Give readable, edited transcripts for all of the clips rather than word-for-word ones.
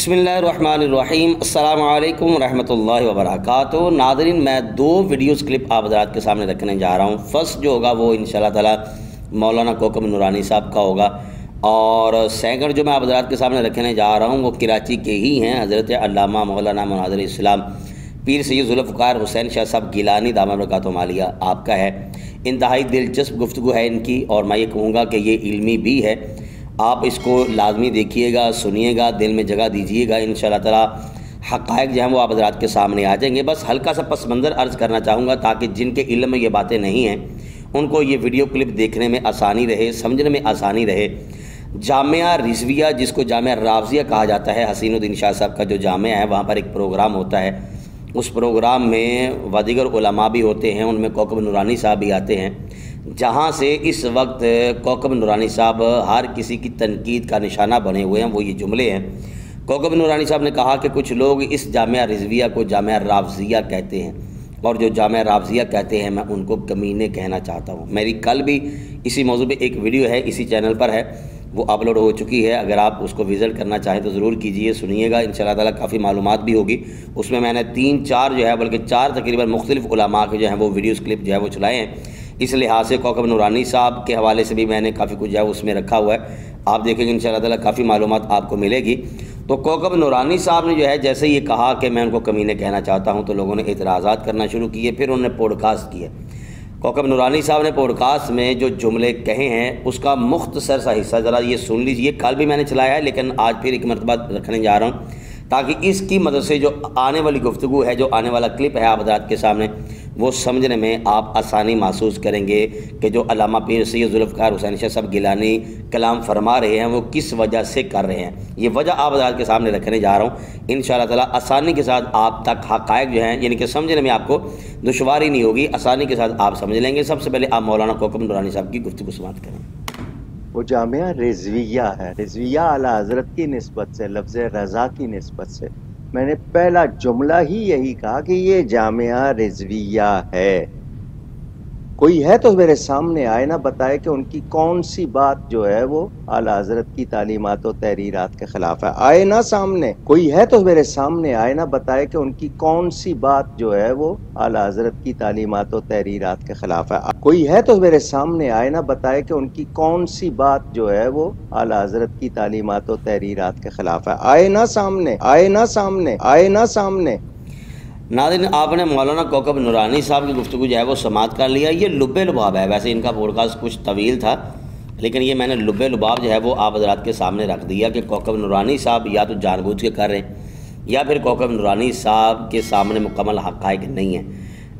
बिस्मिल्लाहिर्रहमानिर्रहीम। अस्सलामु अलैकुम रहमतुल्लाहि व बरकातुहू। नाज़रीन, मैं दो वीडियोस क्लिप आप हज़रात के सामने रखने जा रहा हूँ। फर्स्ट जो होगा वो इंशाअल्लाह ताला मौलाना कोकब नूरानी साहब का होगा, और सेकंड जो मैं आप हज़रात के सामने रखने जा रहा हूँ वो कराची के ही हैं। हज़रत अल्लामा मौलाना मुनाज़िर इस्लाम पीर सैयद ज़ुल्फ़िकार हुसैन शाह साहब गिलानी दामद बरकातुहू मालिया आपका है। इंतहाई दिलचस्प गुफ्तगू है इनकी, और मैं ये कहूँगा कि ये इल्मी भी है। आप इसको लाजमी देखिएगा, सुनिएगा, दिल में जगह दीजिएगा। इंशाअल्लाह ताला हक़ाइक़ जो हैं वो आप हज़रात के सामने आ जाएंगे। बस हल्का सा पस मंज़र अर्ज़ करना चाहूँगा ताकि जिनके इल्म में ये बातें नहीं हैं उनको ये वीडियो क्लिप देखने में आसानी रहे, समझने में आसानी रहे। जामिया रिज़विया, जिसको जामिया रावज़िया कहा जाता है, हसीनुद्दीन शाह साहब का जो जामिया है, वहाँ पर एक प्रोग्राम होता है। उस प्रोग्राम में वदीगर उलमा भी होते हैं, उनमें कोकब नूरानी साहब भी आते हैं, जहाँ से इस वक्त कोकब नूरानी साहब हर किसी की तनकीद का निशाना बने हुए हैं। वो ये जुमले हैं। कोकब नूरानी साहब ने कहा कि कुछ लोग इस जामिया रिज़विया को जामिया रावज़िया कहते हैं, और जो जामिया रावज़िया कहते हैं मैं उनको कमीने कहना चाहता हूँ। मेरी कल भी इसी मौजू पे एक वीडियो है, इसी चैनल पर है, वो अपलोड हो चुकी है। अगर आप उसको विज़िट करना चाहें तो ज़रूर कीजिए, सुनिएगा। इंशाअल्लाह ताला काफ़ी मालूमात भी होगी। उसमें मैंने 3-4 जो है, बल्कि 4 तकरीबन मुख्तलिफ़ उलमा के जो है वो वीडियोज़ क्लिप जो है वो चलाए हैं। इस लिहाज से कोकब नूरानी साहब के हवाले से भी मैंने काफ़ी कुछ जो है उसमें रखा हुआ है। आप देखेंगे इंशाअल्लाह ताला काफ़ी मालूमात आपको मिलेगी। तो कोकब नूरानी साहब ने जो है जैसे ये कहा कि मैं उनको कमीने कहना चाहता हूँ, तो लोगों ने एतराज़ात करना शुरू किए। फिर उन्होंने पॉडकास्ट किए। कोकब नूरानी साहब ने पॉडकास्ट में जो जुमले कहे हैं उसका मुख्तसर सा हिस्सा ज़रा ये सुन लीजिए। कल भी मैंने चलाया है, लेकिन आज फिर एक मरतबा रखने जा रहा हूँ ताकि इसकी मदद से जो आने वाली गुफ्तगू है, जो आने वाला क्लिप है आप हज़रात के सामने, वो समझने में आप आसानी महसूस करेंगे कि जो अल्लामा पीर सैयद ज़ुल्फ़िकार हुसैन शाह साहब गिलानी कलाम फरमा रहे हैं वो किस वजह से कर रहे हैं। ये वजह आप हज़रात के सामने रखने जा रहा हूँ। इंशाअल्लाह ताला आसानी के साथ आप तक हक़ाइक़ जो हैं, यानी कि समझने में आपको दुश्वारी नहीं होगी, आसानी के साथ आप समझ लेंगे। सबसे पहले आप मौलाना कोकब नूरानी साहब की गुफ्तगू समाअत करें। वो जामिया रिज़विया है। रिज़विया आला हज़रत की निस्बत से, लफ्ज़ रज़ा की निस्बत से मैंने पहला जुमला ही यही कहा कि ये जामिया रिज़विया है। कोई है तो मेरे सामने आए ना बताए कि उनकी कौन सी बात जो है वो आला हज़रत की तालीमात और तहरीरात के खिलाफ है। आए ना सामने, कोई है तो मेरे सामने आए ना बताए कि उनकी कौन सी बात जो है वो आला हज़रत की तालीमात और तहरीरात के खिलाफ है। कोई है तो मेरे सामने आए ना बताए कि उनकी कौन सी बात जो है वो आला हज़रत की तालीमात और तहरीरात के खिलाफ है। आए ना सामने, आए ना सामने, आए ना सामने। नाज़रीन, आपने मौलाना कोकब नूरानी साहब की गुफ्तगू जो है वो समाअत कर लिया। ये लुब्बे लुबाब है। वैसे इनका पॉडकास्ट कुछ तवील था, लेकिन ये मैंने लुब्बे लुबाब जो है वो आप हज़रात के सामने रख दिया कि कोकब नूरानी साहब या तो जानबूझ के कर रहे हैं या फिर कोकब नूरानी साहब के सामने मुकम्मल हक़ाइक़ नहीं है।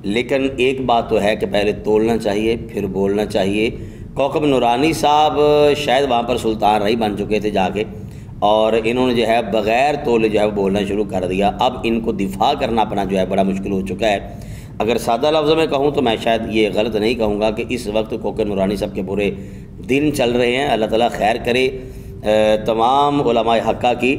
लेकिन एक बात तो है कि पहले तोलना चाहिए फिर बोलना चाहिए। कोकब नूरानी साहब शायद वहाँ पर सुल्तान रही बन चुके थे जाके, और इन्होंने जो है बग़ैर तोले जो है वो बोलना शुरू कर दिया। अब इनको दिफा करना अपना जो है बड़ा मुश्किल हो चुका है। अगर सादा लफ्ज़ में कहूँ तो मैं शायद ये गलत नहीं कहूँगा कि इस वक्त कोकब नूरानी साहब के पूरे दिन चल रहे हैं। अल्लाह ताला खैर करे तमाम उलमाए हक़्क़ा की।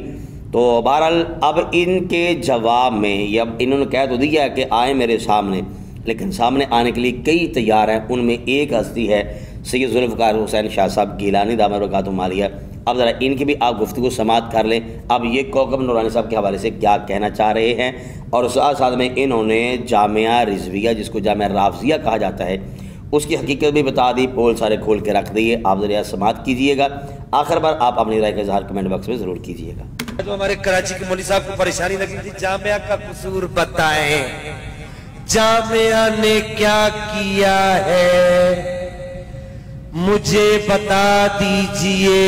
तो बहरहाल अब इनके जवाब में या इन्होंने कह तो दिया कि आए मेरे सामने, लेकिन सामने आने के लिए कई तैयार हैं। उनमें एक हस्ती है सैयद ज़ुल्फ़िकार हुसैन शाह साहब गिलानी दामद बरकातुहू मालिया। अब ज़रा इनकी भी आप गुफ्तगू समाअत कर लें। अब ये कोकब नूरानी साहब के हवाले से क्या कहना चाह रहे हैं, और साथ साथ में इन्होंने जामिया रिज़विया, जिसको जामिया रावज़िया कहा जाता है, उसकी हकीकत भी बता दी, पोल सारे खोल के रख दिए। आप ज़रा समाअत कीजिएगा। आखिर बार आप अपनी राय का इज़हार कमेंट बॉक्स में ज़रूर कीजिएगा। जो हमारे कराची के मौलवी साहब को परेशानी लगी थी, जामिया का कसूर बताएं, जामिया ने क्या किया है मुझे बता दीजिए।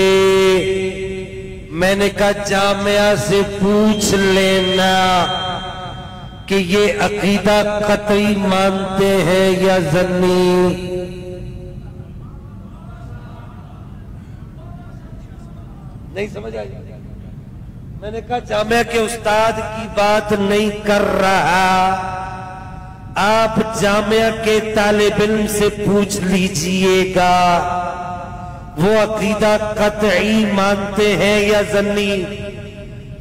मैंने कहा जामिया से पूछ लेना कि ये अकीदा कतई मानते हैं या ज़न्नी। नहीं समझ आई? मैंने कहा जामिया के उस्ताद की बात नहीं कर रहा, आप जामिया के तालिब इल्म से पूछ लीजिएगा वो अकीदा कतई मानते हैं या ज़न्नी।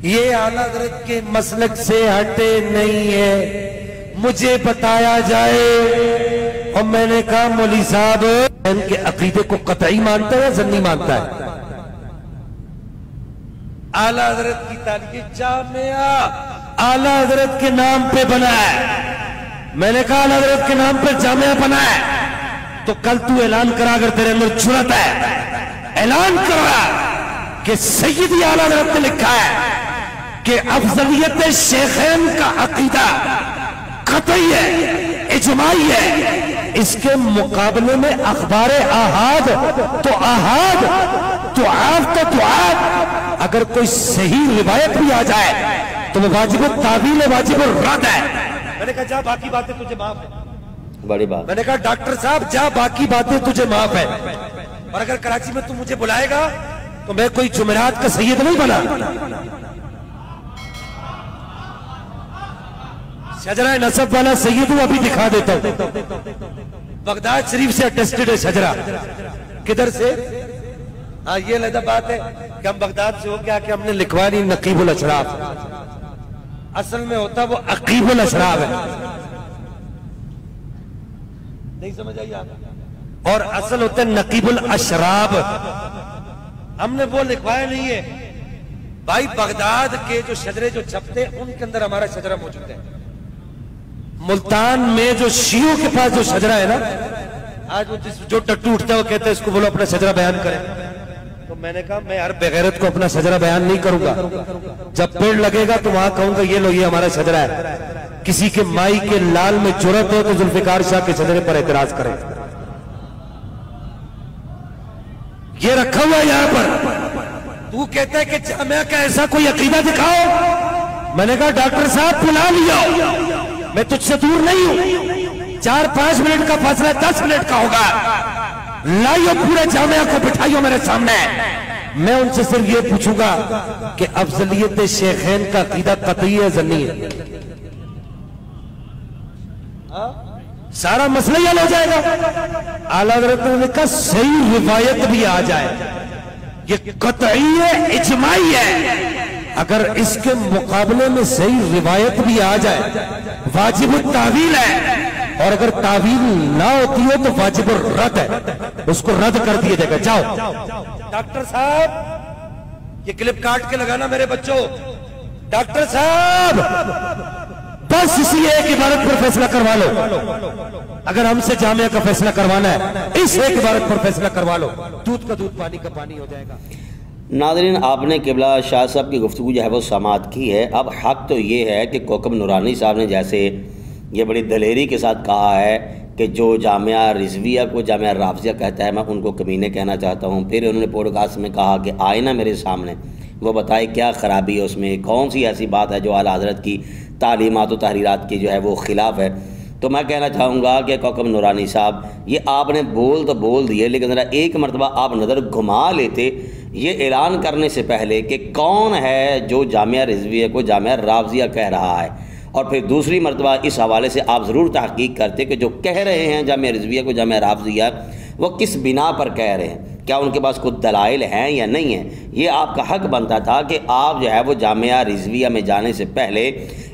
ये आला हज़रत के मसलक से हटे नहीं है, मुझे बताया जाए। और मैंने कहा मौलवी साहब इनके अकीदे को कतई मानता है या ज़न्नी मानता है? आला हजरत की तालीम, जामिया आला हजरत के नाम पे बना है। मैंने कहा आला हजरत के नाम पे जामिया बना है, तो कल तू ऐलान करा, अगर तेरे अंदर जुर्रत है, ऐलान करा कि सैयदी आला हजरत ने लिखा है कि अफजलियत शेखैन का अकीदा कतई है, इजमाई है। इसके मुकाबले में अखबार आहाद तो आहाद, दुआत तो दुआत, अगर कोई सही रिवायत भी आ जाए तो वो वाजिब तावील है, वाजिब रद्द है। मैंने कहा जा बाकी बातें तुझे माफ है, बड़ी बात। मैंने कहा डॉक्टर साहब जा बाकी बातें तुझे माफ है, और अगर कराची में तू मुझे बुलाएगा तो मैं कोई जुमेरात का सैयद नहीं बना। शजरा नसब वाला सैयद हूं, अभी दिखा देता हूं। बगदाद शरीफ से अटेस्टेड है शजरा। किधर से? हाँ ये लदा बात है कि हम बगदाद से हो गया कि हमने लिखवा नहीं नकीबुल अशराफ, असल में होता वो अकीबुल अशराफ है। नहीं समझ आई आप? और असल होता है नकीबुल अशराब। हमने वो लिखवाया नहीं है भाई। बगदाद के जो शजरे जो छपते उनके अंदर हमारा शजरा मौजूद है। मुल्तान में जो शियों के पास जो शजरा है ना, आज वो जो टट्टू उठता है वो कहते हैं इसको बोलो अपना शजरा बयान करें। तो मैंने कहा मैं हर बेगैरत को अपना शजरा बयान नहीं करूंगा। जब पेड़ लगेगा तो वहां कहूंगा ये लो ये हमारा शजरा है। किसी के माई के लाल में जुर्रत हो तो जुल्फिकार शाह के शजरे पर एतराज करें। ये रखा हुआ है यहां पर। तू कहता है कि जामिया का ऐसा कोई अकीदा दिखाओ। मैंने कहा डॉक्टर साहब बुला लिया, मैं तुझसे दूर नहीं हूं। 4-5 मिनट का फासला 10 मिनट का होगा। लाइयो पूरे जामिया को बिठाइयो मेरे सामने। मैं उनसे सिर्फ ये पूछूंगा कि अफजलियत शेखैन का अकीदा कतई है ज़न्नी है? सारा मसला ही हल हो जाएगा। आला हज़रत ने कहा सही रिवायत भी आ जाए, ये कतई है, इजमाई है। अगर इसके मुकाबले में सही रिवायत भी आ जाए वाजिब तावील है, और अगर तावील ना होती हो तो वाजिब रद्द है, उसको रद्द कर दिया जाएगा। जाओ डॉक्टर साहब ये क्लिप काट के लगाना मेरे बच्चों। डॉक्टर साहब बस इसी एक इबारत पर फैसला करवा लो। अगर हमसे जामिया का फैसला करवाना है इस एक इबारत पर फैसला करवा लो, दूध का दूध पानी का पानी हो जाएगा। नाज़रीन आपने किबला शाह साहब की गुफ्तगू जो है वो समाअत की है। अब हक तो ये है कि कोकब नूरानी साहब ने जैसे ये बड़ी दलेरी के साथ कहा है कि जो जामिया रिजविया को जामिया राफजिया कहता है मैं उनको कमीने कहना चाहता हूँ। फिर उन्होंने पॉडकास्ट में कहा कि आए ना मेरे सामने, वो बताए क्या ख़राबी है उसमें, कौन सी ऐसी बात है जो आला हज़रत की तालीमात व तहरीरात की जो है वो ख़िलाफ़ है। तो मैं कहना चाहूँगा कि कोकब नूरानी साहब ये आपने बोल तो बोल दिए, लेकिन ज़रा एक मरतबा आप नज़र घुमा लेते ये ऐलान करने से पहले कि कौन है जो जामिया रिजविया को जामिया राफजिया कह रहा है, और फिर दूसरी मरतबा इस हवाले से आप ज़रूर तहकीक करते कि जो कह रहे हैं जामिया रिजविया को जामिया राफजिया वो किस बिना पर कह रहे हैं, क्या उनके पास कुछ दलाइल हैं या नहीं है। ये आपका हक बनता था कि आप जो है वो जामिया रिजविया में जाने से पहले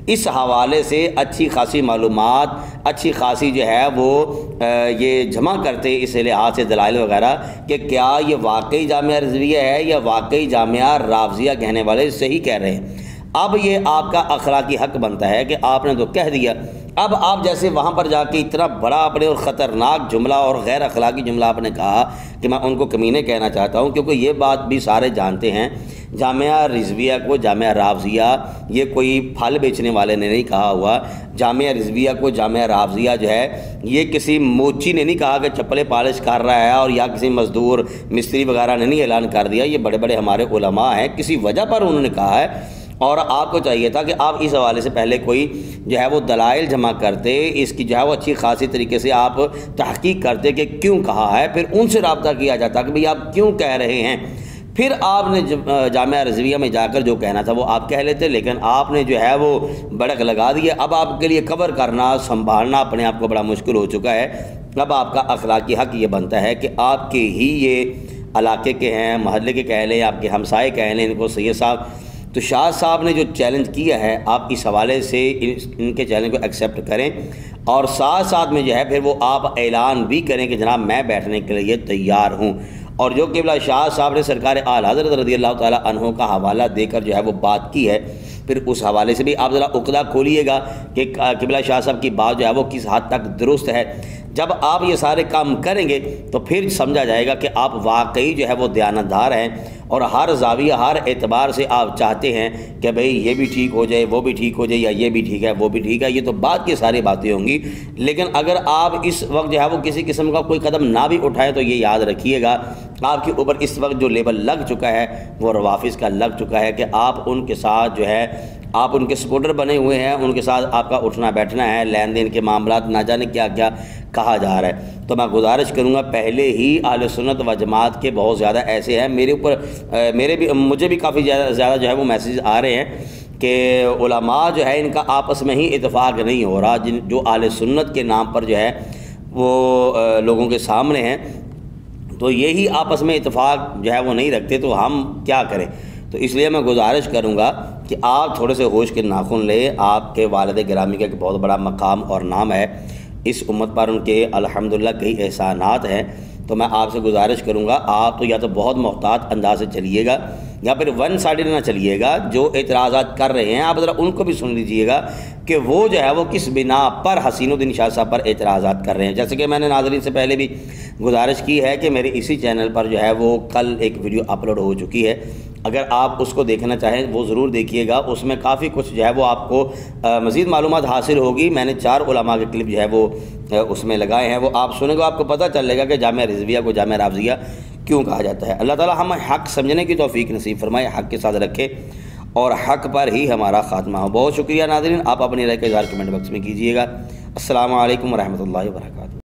इस हवाले से अच्छी खासी मालूमात, अच्छी खासी जो है वो ये जमा करते इस लिहाज से दलाइल वगैरह कि क्या ये वाकई जामिया रिजविया है या वाकई जामिया राफजिया कहने वाले सही कह रहे हैं। अब ये आपका अखलाकी हक बनता है कि आपने तो कह दिया। अब आप जैसे वहाँ पर जाके इतना बड़ा आपने और ख़तरनाक जुमला और गैर अखलाकी जुमला आपने कहा कि मैं उनको कमीने कहना चाहता हूँ, क्योंकि ये बात भी सारे जानते हैं जामिया रिजविया को जामिया राफजिया ये कोई फल बेचने वाले ने नहीं कहा हुआ। जामिया रिजविया को जामिया राफजिया जो है ये किसी मोची ने नहीं कहा कि चप्पलें पॉलिश कर रहा है, और या किसी मजदूर मिस्त्री वगैरह ने नहीं ऐलान कर दिया। ये बड़े बड़े हमारे उलमा हैं, किसी वजह पर उन्होंने कहा है। और आपको चाहिए था कि आप इस हवाले से पहले कोई जो है वो दलाइल जमा करते, इसकी जो है वो अच्छी खासी तरीके से आप तहकीक करते कि क्यों कहा है, फिर उनसे रब्ता किया जाता कि भाई आप क्यों कह रहे हैं। फिर आपने जामिया रिजविया में जाकर जो कहना था वो आप कह लेते, लेकिन आपने जो है वो बड़क लगा दिया। अब आपके लिए कवर करना संभालना अपने आप को बड़ा मुश्किल हो चुका है। अब आपका अखलाकी हक ये बनता है कि आपके ही ये इलाके के हैं, महल्ले के कह लें, आपके हमसाए कह लें, इनको सैयद साहब तो शाह साहब ने जो चैलेंज किया है आप इस हवाले से इनके चैलेंज को एक्सेप्ट करें, और साथ साथ में जो है फिर वो आप ऐलान भी करें कि जनाब मैं बैठने के लिए तैयार हूँ। اور جو قبلہ شاہ صاحب نے سرکار اعلی حضرت رضی اللہ تعالیٰ عنہ کا حوالہ دے کر جو ہے وہ بات کی ہے، پھر اس حوالے سے بھی آپ ذرا عقدہ کھولیے گا کہ قبلہ شاہ صاحب کی بات جو ہے وہ کس حد تک درست ہے۔ جب آپ یہ سارے کام کریں گے تو پھر سمجھا جائے گا کہ آپ واقعی جو ہے وہ دیانتدار ہیں، اور ہر زاویہ ہر اعتبار سے آپ چاہتے ہیں کہ بھئی یہ بھی ٹھیک ہو جائے، وہ بھی ٹھیک ہو جائے، یا یہ بھی ٹھیک ہے وہ بھی ٹھیک ہے۔ یہ تو بعد کی ساری باتیں ہوں گی، لیکن اگر آپ اس وقت جو ہے وہ کسی قسم کا کوئی قدم نہ بھی اٹھائیں تو یہ یاد رکھیے گا آپ کے اوپر اس وقت جو لیبل لگ چکا ہے وہ روافظ کا لگ چکا ہے، کہ آپ ان کے ساتھ جو ہے آپ ان کے سپورٹر بنے ہوئے ہیں، ان کے ساتھ آپ کا اٹھنا بیٹھنا ہے، لین دین کے معاملات نہ جانے کیا کیا کہا جا رہا ہے۔ تو میں گزارش کروں گا، پہلے ہی اہل سنت و جماعت کے بہت زیادہ ایسے ہیں، مجھے بھی کافی زیادہ جو ہے وہ میسیج آ رہے ہیں کہ علماء جو ہے ان کا آپس میں ہی اتفاق نہیں ہو رہا، جو اہل سنت کے نام پر جو ہے وہ لوگوں کے سامنے ہیں، تو یہی آپس میں اتفاق جو ہے وہ نہیں رکھتے، تو ہم کیا کریں؟ تو اس لیے میں گزارش کروں گا کہ آپ تھوڑے سے ہوش کے ناخن لیں۔ آپ کے والد گرامی کا ایک بہت بڑا مقام اور نام ہے اس امت پر، ان کے الحمدللہ کئی احسانات ہیں، تو میں آپ سے گزارش کروں گا آپ تو یا تو بہت محتاط انداز سے چلیے گا، یا پھر ون سائیڈڈ نہ چلیے گا۔ جو اعتراضات کر رہے ہیں آپ ذرا ان کو بھی سن لیجئے گا کہ وہ جو ہے وہ کس بنا پر حسین الدین شاہ صاحب پر اعتراضات کر رہے ہیں۔ جیسے کہ میں نے ناظرین سے پہلے بھی گزارش کی ہے کہ میرے اسی چینل پر جو ہے وہ کل ایک ویڈیو اپلوڈ ہو چکی ہے، اگر آپ اس کو دیکھنا چاہیں وہ ضرور دیکھیے گا، اس میں کافی کچھ جو ہے وہ آپ کو مزید معلومات حاصل ہوگی۔ میں نے 4 علماء کے کلپ جو ہے وہ اس میں لگائے ہیں، وہ آپ سنیں گے، آپ کو پتہ چلے گا کہ جامعہ رضویہ کو جامعہ رافضیہ کیوں کہا جاتا ہے۔ اللہ تعالی ہمیں حق سمجھنے کی توفیق نصیب فرمائے، حق کے ساتھ رکھے اور حق پر ہی ہمارا خاتمہ ہو۔ بہت شکریہ ناظرین، آپ اپنی رائے کا اظہار کمنٹ باکس میں کیجیے گا۔ السلام علیکم ورحمۃ اللہ وبرکاتہ۔